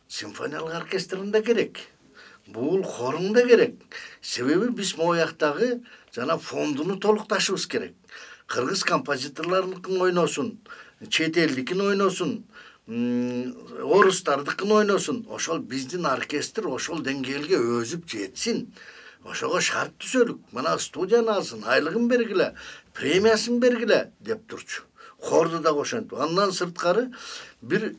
симфониялык оркестринде керек. Бул хорунда керек. Себеби биз мояктагы жана фондуну толукташыбыз керек. Кыргыз композиторлорунун ойносун, чет элдикин ойносун, орустардыкын ойносун. Ошол биздин оркестр ошол деңгээлге өзүп жетсин. Ошого шарт түзөлүк. Мына студияны алсын, айлыгын бергиле, премиясын бергиле деп турчу. Хорду да ошентип. Андан сырткары бир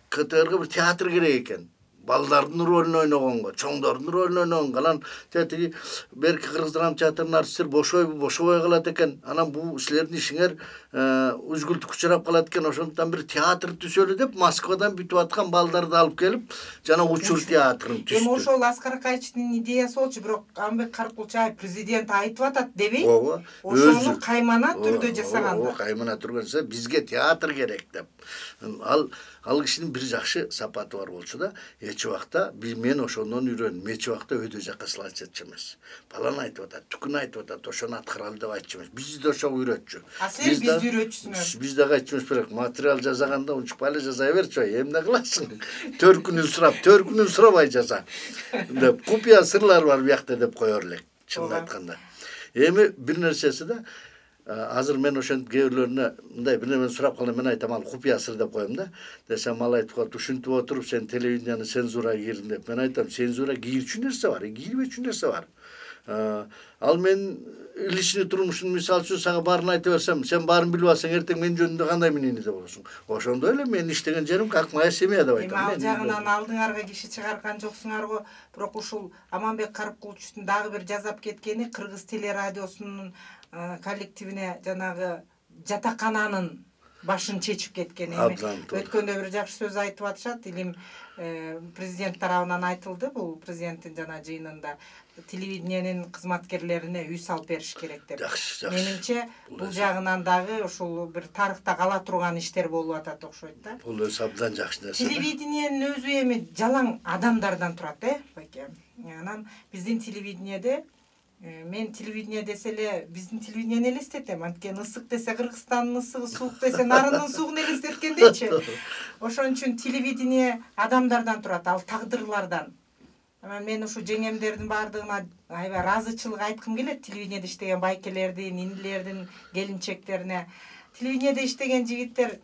КТРга бир театр керек экен. балдардын ролун ойногонго, чоңдордун ролун ойногонго, анан тетиги берки Кыргыз драма театрынын артисттери бошойбу, бошобой калат экен. Анан бул силердин ишиңер үзгүлтүккө учурап калат экен. Ошондуктан бир театр түзөлү деп Москвадан бүтүп аткан балдарды алып келип, жана учур театрын түздү. Эми ошол Аскар Акаевичтин идеясы болчу, бирок Амбек Каракулчаев президент айтып атат дебей. Ооба. Ошону каймана түрдө жасаганда. Ооба, каймана түргөнсө бизге театр керек деп. Ал кишинин бир жакшы сапаты бар болчу да, эч убакта мен ошондон үйрөндүм. Эч убакта өйдө жакка сылачы эмес. Баланы айтып атат, түкүн айтып атат, ошону аткаралы деп айтчу эмес. Бизди ошо үйрөтчү. А силер бизди үйрөтчүсүңөр. Биз дагы айтчубуз керек, материал жасаганда унчукпай эле жасай берчи, эмне кыласың? 4 күнүн сурабай жаза. Деп купуя сырлар бар биякта деп коёр элек, чынын айтканда. Эми бир нерсеси да, азыр мен ошентип кээ бирлөрүнө мындай бир нерсени сурап калганда мен айтам, ал купуя сыр деп коем да. Десем ал айтып калат, ушинтип отуруп сен телевидениянын цензурага кирдиң деп. Мен айтам, цензура кирчү нерсе бар, кирбечү нерсе бар. Ал мен личный турмушун мисалы үчүн сага баарын айта берсем, сен баарын билип алсаң, эртең мен жөнүндө кандай мнение деп болосуң. Ошондой эле мен иштеген жерим как моя семья деп айтам. Ал жагынан алдыңарга киши чыгарган жоксуңар го, бирок ушул Аманбек Каракулчуштун дагы бир жазап кеткени Кыргыз телерадиосунун коллективине жанагы жатакананын башын чечип кеткен. Эми өткөндө бир жакшы сөз айтып атышат, илим президент тарабынан айтылды, бул президенттин жана жыйынында телевидениянын кызматкерлерине үй салып бериш керек деп. Менимче бул жагынан дагы ушул бир тарыхта кала турган иштер болуп атат окшойт да. Бул өзү абдан жакшы нерсе. Телевидениянын өзү эми жалаң адамдардан турат, байке. Анан биздин телевиденияде мен телевидение десе эле биздин телевидениени элестетем. Анткени ысык десе Кыргызстандын ысыгы, суук десе нарындын суугун элестеткендейчи. Ошон үчүн телевидение адамдардан турат, ал тагдырлардан. Мен ушу жеңемдердин баардыгына аябай ыраазычылык айткым келет, телевидениеде иштеген байкелердин, инилердин, келинчектерине. Телевидениеде иштеген жигиттер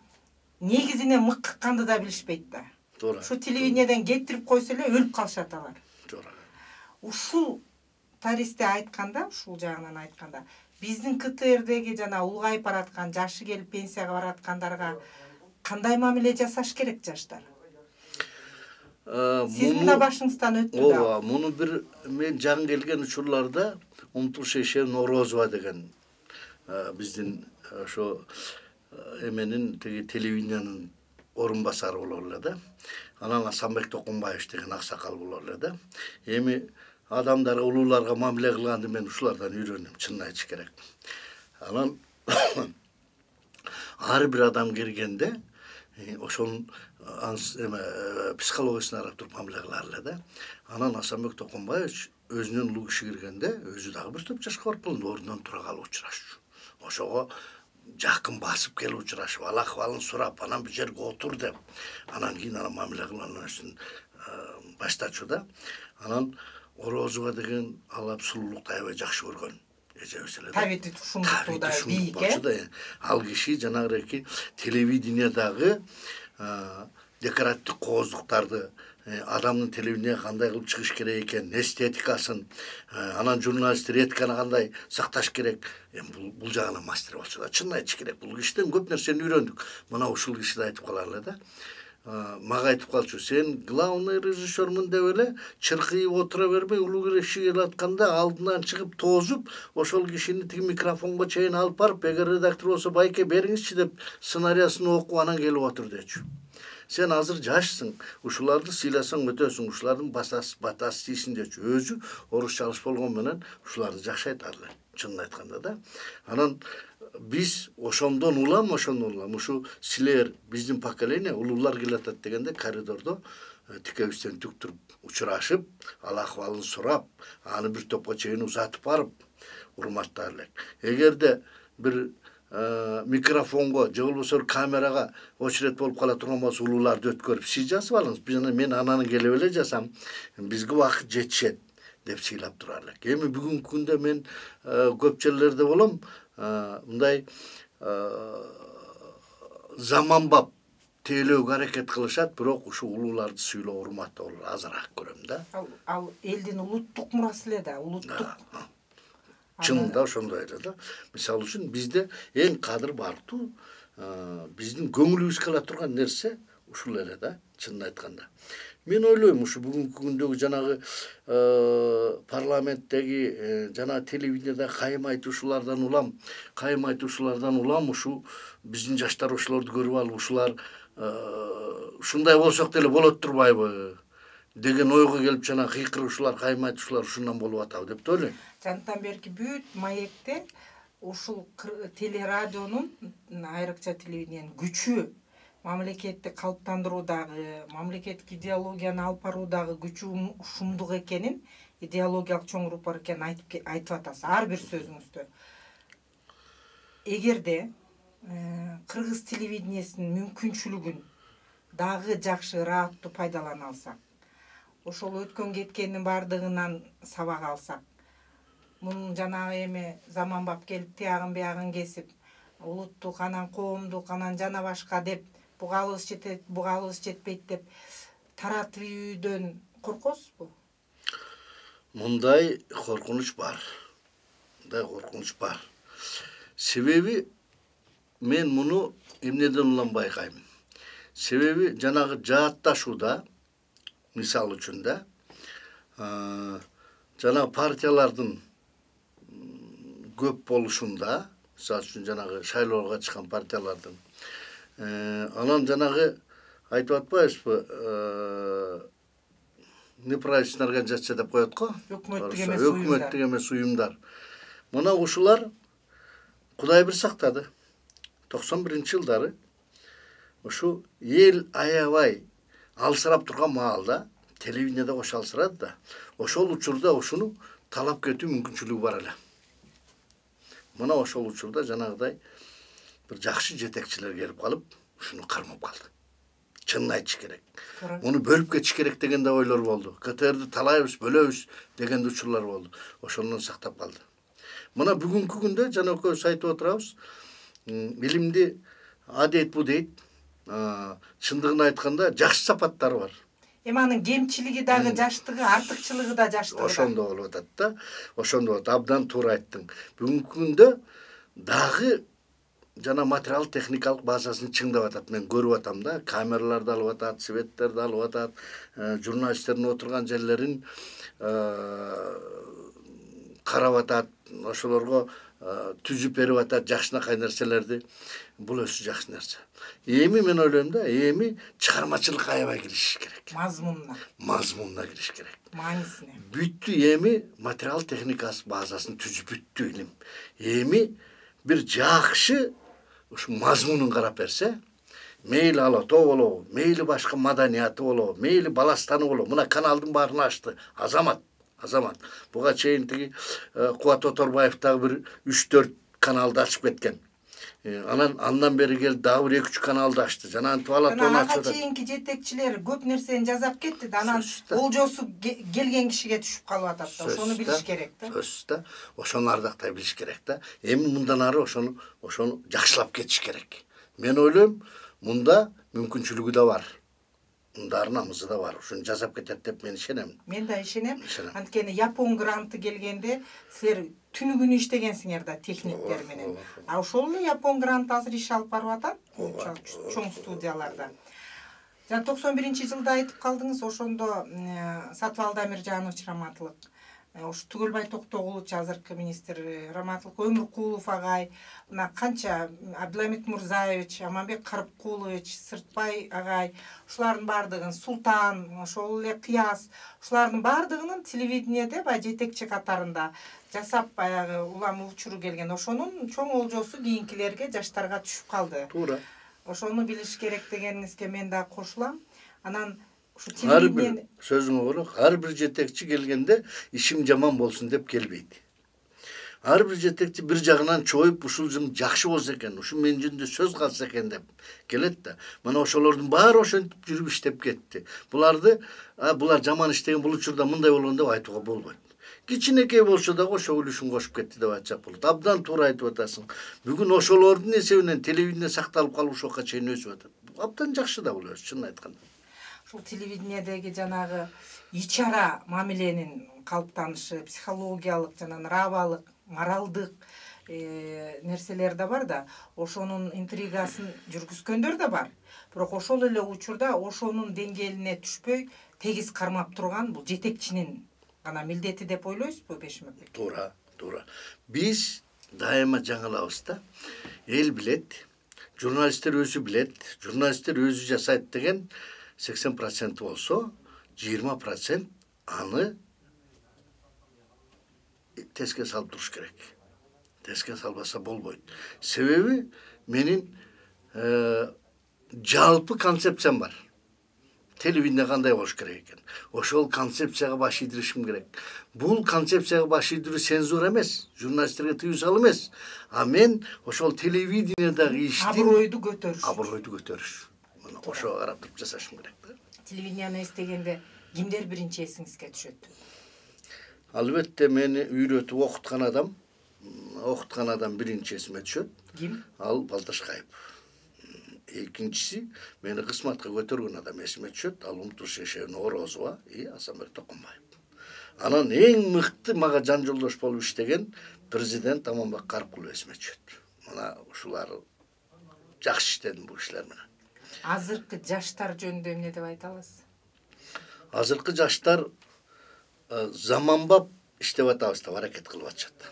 негизине мыкканды да билишпейт да. Туура. Ушу телевидениеден кетирип койсо эле өлүп калышат алар. Туура. Ушул тарихте айтканда, ушул жагынан айтканда, биздин КТРдеги жана улгайып бараткан, жашы келип пенсияга бараткандарга кандай мамиле жасаш керек жаштар? Сиздин да башыңыздан өттү да. Ооба, муну бир мен жаңы келген учурларда Умтуш Шейшен Орозова деген биздин ошо эменин теги телевидениянын орун басары болор эле да. Анан Асанбек Токунбаев деген аксакал болор эле да. Эми адамдарга, улууларга мамиле кылганды мен ушулардан үйрөндүм, чынын айтыш керек. Анан ар бир адам киргенде ошонун психологиясын карап туруп мамиле кылар эле да. Анан Асанбек Токунбаевич өзүнүн улуу киши киргенде өзү дагы бир топ жашка барып калды, ордунан тура калып учурашчу. Ошого жакын басып келип учурашып, ал акыбалын сурап, анан бир жерге отур деп, анан кийин анан мамиле кылганын баштачу да. Анан Орозова деген алап сулуулукту аябай жакшы көргөн. Эжебиз эле. Табити тушумдукту да бийик, Ал киши жанагы телевидениядагы декоративдик кооздуктарды, адамдын телевиденияга кандай кылып чыгыш керек экен, эстетикасын, анан журналисттер этиканы кандай сакташ керек, бул жагынан мастер болчу да. Чынын айтыш керек, бул кишиден көп нерсени үйрөндүк. Мына ушул киши да айтып калар эле да. Мага айтып калчу, сен главный режиссермун деп эле чыркыйып отура бербей, улуу киши келип атканда алдынан чыгып тоозуп, ошол кишини тиги микрофонго чейин алып барып, эгер редактор болсо, байке бериңизчи деп сценариясын окуп анан келип отур дечү. Сен азыр жашсың, ушуларды сыйласаң өтөсүң, ушулардын батасы тийсин дечү. Өзү орусча алыш болгон менен ушуларды жакшы айтар эле, чынын айтканда да. Анан биз ошондон улам, ушу силер биздин поколение улуулар келатат дегенде коридордо тикебизден түк туруп учурашып, ал акыбалын сурап, аны бир топко чейин узатып барып урматтар элек. Эгерде бир микрофонго же болбосо камерага очеред болуп кала турган болсо, улууларды өткөрүп, сиз жазып алыңыз, мен ананы келип эле жазам, бизге убакыт жетишет деп сыйлап турар элек. Эми бүгүнкү күндө мен көп жерлерде болом, мындай заманбап тейлөөгө аракет кылышат, бирок ушу улууларды сыйлоо, урматтоо азыраак көрөм да. Ал элдин улуттук мурасы эле да, улуттук. Чынында ошондой эле да. Мисалы үчүн бизде эң кадыр бардуу биздин көңүлүбүзгө кала турган нерсе ушул эле да, чынын айтканда. Мен ойлойм ушу бүгүнкү күндөгү жанагы парламенттеги жана телевидениеде кайым айтуучулардан улам ушу биздин жаштар ошолорду көрүп алып ушулар ушундай болсок деле болот турбайбы деген ойго келип жана кыйкыруучулар, кайым айтуучулар ушундан болуп атабы деп ойлойм. Жанттан берки бүт маекте ушул телерадионун, айрыкча телевидениенин күчү, мамлекетти калыптандыруудагы, мамлекеттик идеологияны алып баруудагы күчү ушундук экенин, идеологиялык чоң рух бар экенин айтып атасыз ар бир сөзүңүздө. Эгерде кыргыз телевидениесинин мүмкүнчүлүгүн дагы жакшы, ырааттуу пайдалана алсак, ошол өткөн кеткендин бардыгынан сабак алсак, мунун жанагы эми заманбап келип тиягын биягын кесип, улуттук анан коомдук анан жана башка деп бугалыбыз жетет, бугалыбыз жетпейт деп таратып ийүүдөн коркосузбу? Мындай коркунуч бар. Себеби мен муну эмнеден улам байкайм. Себеби жанагы жаатташууда, мисалы үчүн да, жанагы партиялардын көп болушунда, мисалы үчүн жанагы шайлоого чыккан партиялардын, анан жанагы айтып атпайбызбы, неправительственный организация деп коет го, өкмөттүк эмес уюмдар. Мына ушулар Кудай бир сактады. 91-жылдары ушу эл аябай алсырап турган маалда телевидениеде кошо алсырады да, ошол учурда ушуну талап кетүү мүмкүнчүлүгү бар эле. Мына ошол учурда жанагыдай бир жакшы жетекчилер келип калып, ушуну кармап калды. Чынын айтыш керек. Муну бөлүп кетиш керек деген да ойлор болду. КТРди талайбыз, бөлөбүз деген учурлар болду. Ошондон сактап калды. Мына бүгүнкү күндө жана экөөбүз айтып отурабыз, билимди адейт бу дейт, чындыгын айтканда жакшы сапаттары бар. Эми анын кемчилиги дагы жаштыгы, артыкчылыгы да жаштыгы. Ошондо болуп атат да. Ошондо болот. Абдан туура айттың. Бүгүнкү күндө дагы жана материал техникалык базасын чыңдап атат. Мен көрүп атам да, камераларды алып атат, светтерди алып атат, журналисттердин отурган жерлерин карап атат, ошолорго түзүп берип атат жакшынакай нерселерди. Бул өзү жакшы нерсе. Эми мен ойлойм да, эми чыгармачылыкка аябай киришиш керек. Мазмунуна кириш керек. Маанисине. Бүттү эми материал техникасы базасын түзүп бүттү илим. Эми бир жакшы ушу мазмунун карап берсе, мейли алато болобу, мейли башка маданияты болобу, мейли баластаны болобу, мына каналдын баарын ачты. Азамат. Буга чейин тиги Кубат Оторбаев дагы бир 3-4 каналды ачып кеткен. Андан бери келип дагы бир 2-3 каналды ачты. Жана антип алат, оны ачып атат. Чейинки жетекчилер көп нерсени жазап кетти да, анан олжосу келген кишиге түшүп калып атат да. Ошону билиш керек да. Сөзсүз да. Ошону ардактай билиш керек да. Эми мындан ары ошону жакшылап кетиш керек. Мен ойлойм, мында мүмкүнчүлүгү да бар. Мындар намызы да бар. Ушуну жасап кетет деп мен ишенем. Мен да ишенем. Анткени Япон гранты келгенде силер түнү күнү иштегенсиңер да техниктер менен. А ошол эле Япон гранты азыр иш алып барып атат. Чоң студияларда. Жана 91-жылда айтып калдыңыз, ошондо Сатыбалды Амиржанович раматылык, ушу Түгөлбай Токтогулович азыркы министр раматылык, Өмүркулов агай, мына канча Абдыламит Мурзаевич, Аманбек Карыпкулович, Сыртбай агай, ушулардын бардыгын, Султан, ошол эле Кыяс, ушулардын бардыгынын телевидениеде жетекчи катарында жасап баягы улам учуру келген. Ошонун чоң олжосу кийинкилерге, жаштарга түшүп калды. Туура. Ошону билиш керек дегениңизге мен да кошулам. Анан ушу ар бир сөзүңө көрөк, ар бир жетекчи келгенде ишим жаман болсун деп келбейт. Ар бир жетекчи бир жагынан чоюп, ушул жым жакшы болсо экен, ушу мен жөнүндө сөз калса экен деп келет да. Мына ошолордун баары ошентип жүрүп иштеп кетти. Булар жаман иштеген, бул учурда мындай болгон деп айтууга болбойт. Кичинекей болсо дагы ошол үлүшүн кошуп кетти деп айтсак болот. Абдан туура айтып атасың. Бүгүн ошолордун эсебинен телевидение сакталып калып ушуга чейин өсүп атат. Абдан жакшы да бул өзү, чынын айтканда. Ушул телевидениедеги жанагы ичара мамиленин калыптанышы, психологиялык жана нравалык, моралдык нерселер да бар да, ошонун интригасын жүргүзгөндөр да бар. Бирок ошол эле учурда ошонун деңгээлине түшпөй тегиз кармап турган бул жетекчинин гана милдети деп ойлойсузбу Бешмет? Туура. Биз дайыма жаңылабыз да. Эл билет, журналисттер өзү билет, журналисттер өзү жасайт деген 80% болсо, 20% аны теске салып туруш керек. Теске салбаса болбойт. Себеби менин жалпы концепциям бар. Телевидение кандай болуш керек экен. Ошол концепцияга баш ийдиришим керек. Бул концепцияга баш ийдирүү цензура эмес, журналисттерге тыюу салуу эмес. А мен ошол телевидениедagi иштин абройду көтөрүш. Мына ошого карап туруп жасашым керек да. Телевидениени эстегенде кимдер биринчи эсиңизге түшөт? Албетте мени үйрөтүп окуткан адам биринчи эсиме түшөт. Ким? Ал Балташкаев. Экинчиси мени кысматка көтөргөн адам эсиме түшөт. Ал Умтуш Шешевин Орозова и Асанбек Токонбаев. Анан эң мыкты мага жан жолдош болуп иштеген президент Аманбек Карпкулов эсиме түшөт. Мына ушулар жакшы иштедим бул кишилер менен. Азыркы жаштар жөнүндө эмне деп айта аласыз? Азыркы жаштар заманбап иштеп атабыз деп аракет кылып атышат.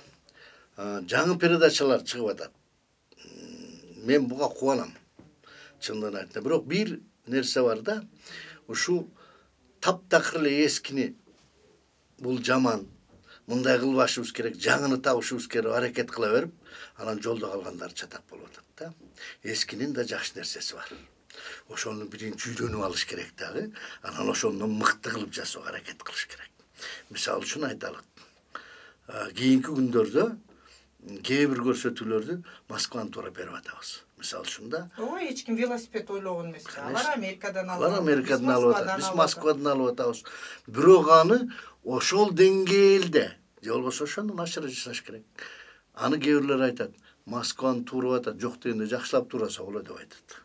Жаңы передачалар чыгып атат. Мен буга кубанам. Чындыгын айтканда, бирок бир нерсе бар да, ушу таптакыр эле эскини бул жаман, мындай кылбашыбыз керек, жаңыны табышыбыз керек аракет кыла берип, анан жолдо калгандар чатак болуп атат да. Эскинин да жакшы нерсеси бар. Ошону биринчи үйрөнүп алыш керек дагы, анан ошондон мыкты кылып жасоого аракет кылыш керек. Мисалы үчүн айталык. Кийинки күндөрдө кээ бир көрсөтүүлөрдү Москваны туура берип атабыз. Мисалы үчүн да. Ой, эч ким велосипед ойлогон эмес. Алар Америкадан алып. Алар Америкадан алып атат. Биз Москвадан алып атабыз. Бирок аны ошол деңгээлде, же болбосо ошондон ашыра жасаш керек. Аны кээ бирлер айтат, Москваны туурап атат, жок дегенде жакшылап туураса болот деп айтат.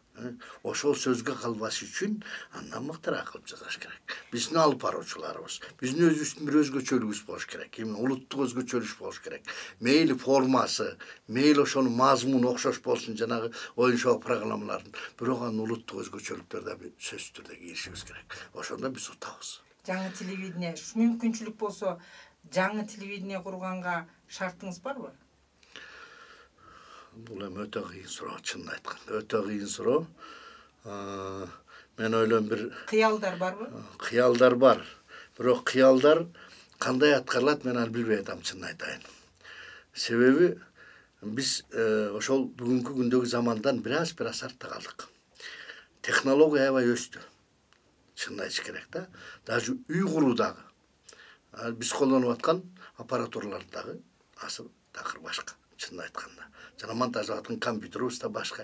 Ошол сөзгө калбаш үчүн андан мыктыраак кылып жасаш керек. Биздин алып баруучуларыбыз, биздин өзүбүздүн бир өзгөчөлүгүбүз болуш керек. Эми улуттук өзгөчөлүк болуш керек. Мейли формасы, мейли ошонун мазмуну окшош болсун, жанагы оюн шоу программаларын, бирок анын улуттук өзгөчөлүктөр да сөзсүз түрдө киришибиз керек. Ошондо биз утабыз. Жаңы телевидение, мүмкүнчүлүк болсо, жаңы телевидение курганга шартыңыз барбы? Бул эми өтө кыйын суроо, чынын айтканда. Өтө кыйын суроо. Мен ойлойм бир кыялдар барбы? Кыялдар бар. Бирок кыялдар кандай аткарылат, мен аны билбей атам, чынын айтайын. Себеби биз ошол бүгүнкү күндөгү замандан бир аз артта калдык. Технология аябай өстү. Чынын айтыш керек да. Даже үй куруудагы биз колдонуп аткан аппаратуралар дагы асыл такыр башка, чынын айтканда. Жана монтаждап аткан компьютерибиз да башка.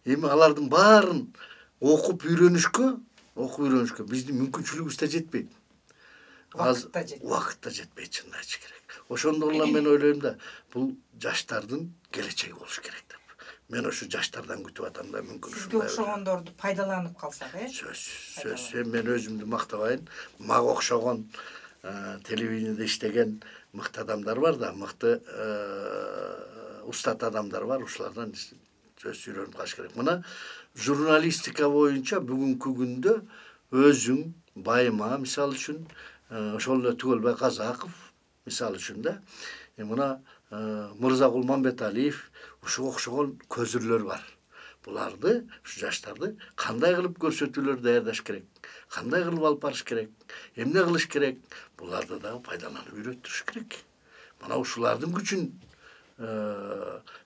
Эми алардын баарын окуп үйрөнүшкө биздин мүмкүнчүлүгүбүз да жетпейт. Убакыт да жетпейт, чынын айтыш керек. Ошондон улам мен ойлойм да, бул жаштардын келечеги болуш керек деп. Мен ошо жаштардан күтүп атам да, мүмкүн ушундай. Сизге окшогондорду пайдаланып калсак, Сөзсүз. Мен өзүмдү мактабайын. Мага окшогон телевидениеде иштеген мыкты адамдар бар да, мыкты устат адамдар бар, ушулардан сөз үйрөнүп калыш керек. Мына журналистика боюнча бүгүнкү күндө өзүң, Байма, мисалы үчүн, ошол эле Түгөлбай Казаков, мисалы үчүн да, мына Мырзакул Мамбеталиев, ушуга окшогон көзүрлөр бар. Буларды, ушу жаштарды кандай кылып көрсөтүүлөр даярдаш керек, кандай кылып алып барыш керек, эмне кылыш керек, буларды дагы пайдаланып үйрөттүрүш керек. Мына ушулардын күчүн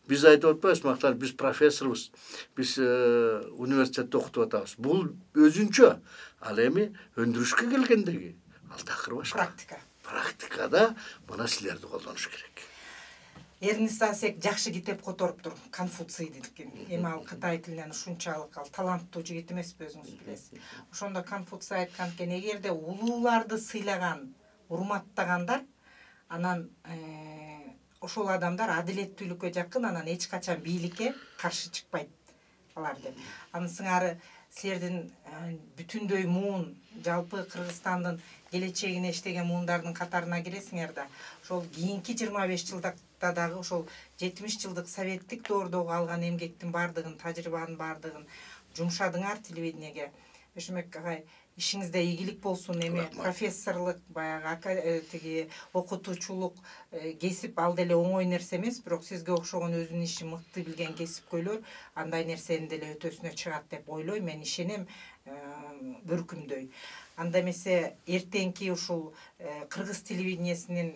биз айтып атпайбызбы, мактап биз профессорбуз, биз университетте окутуп атабыз. Бул өзүнчө, ал эми өндүрүшкө келгендеги ал такыр башка. Практикада мына силерди колдонуш керек. Эрнест Асек жакшы китеп которуптур, Конфуцийдикин. Эми ал Кытай тилинен ушунчалык ал таланттуу жигит эмеспи, өзүңүз билесиз. Ошондо Конфуций айткан экен, эгерде улууларды сыйлаган, урматтагандар, анан ошол адамдар адилеттүүлүккө жакын, анан эч качан бийликке каршы чыкпайт алар деп. Анын сыңары силердин бүтүндөй муун жалпы Кыргызстандын келечегине иштеген муундардын катарына киресиңер да. Ошол кийинки 25 жылдыкта дагы ошол 70 жылдык советтик доордогу алган эмгектин бардыгын, тажрыйбанын бардыгын жумшадыңар телевидениеге. Бешмек агай, ишиңизде ийгилик болсун. Эми профессорлук, баягы тиги окутуучулук кесип ал деле оңой нерсе эмес, бирок сизге окшогон өзүнүн ишин мыкты билген кесипкөйлөр андай нерсенин деле өтөсүнө чыгат деп ойлойм. Мен ишенем бөркүмдөй. Анда эмесе эртеңки ушул кыргыз телевидениесинин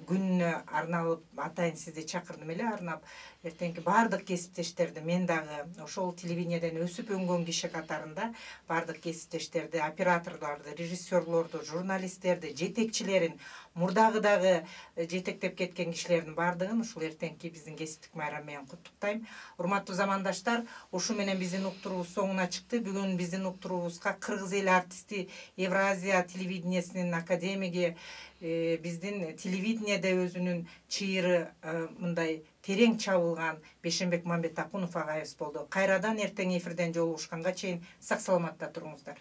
күнүнө арналып атайын сизди чакырдым эле, арнап эртеңки бардык кесиптештерди, мен дагы ошол телевидениеден өсүп өнгөн киши катарында бардык кесиптештерди, операторлорду, режиссерлорду, журналисттерди, жетекчилерин, мурдагы дагы жетектеп кеткен кишилердин бардыгын ушул эртеңки биздин кесиптик майрам менен куттуктайм. Урматтуу замандаштар, ушу менен биздин уктуруубуз соңуна чыкты. Бүгүн биздин уктуруубузга кыргыз эл артисти, Евразия телевидениесинин академиги, биздин телевидениеде өзүнүн чыйыры мындай терең чабылган Бешенбек Мамбетакунов агайыбыз болду. Кайрадан эртең эфирден жолугушканга чейин сак саламатта туруңуздар.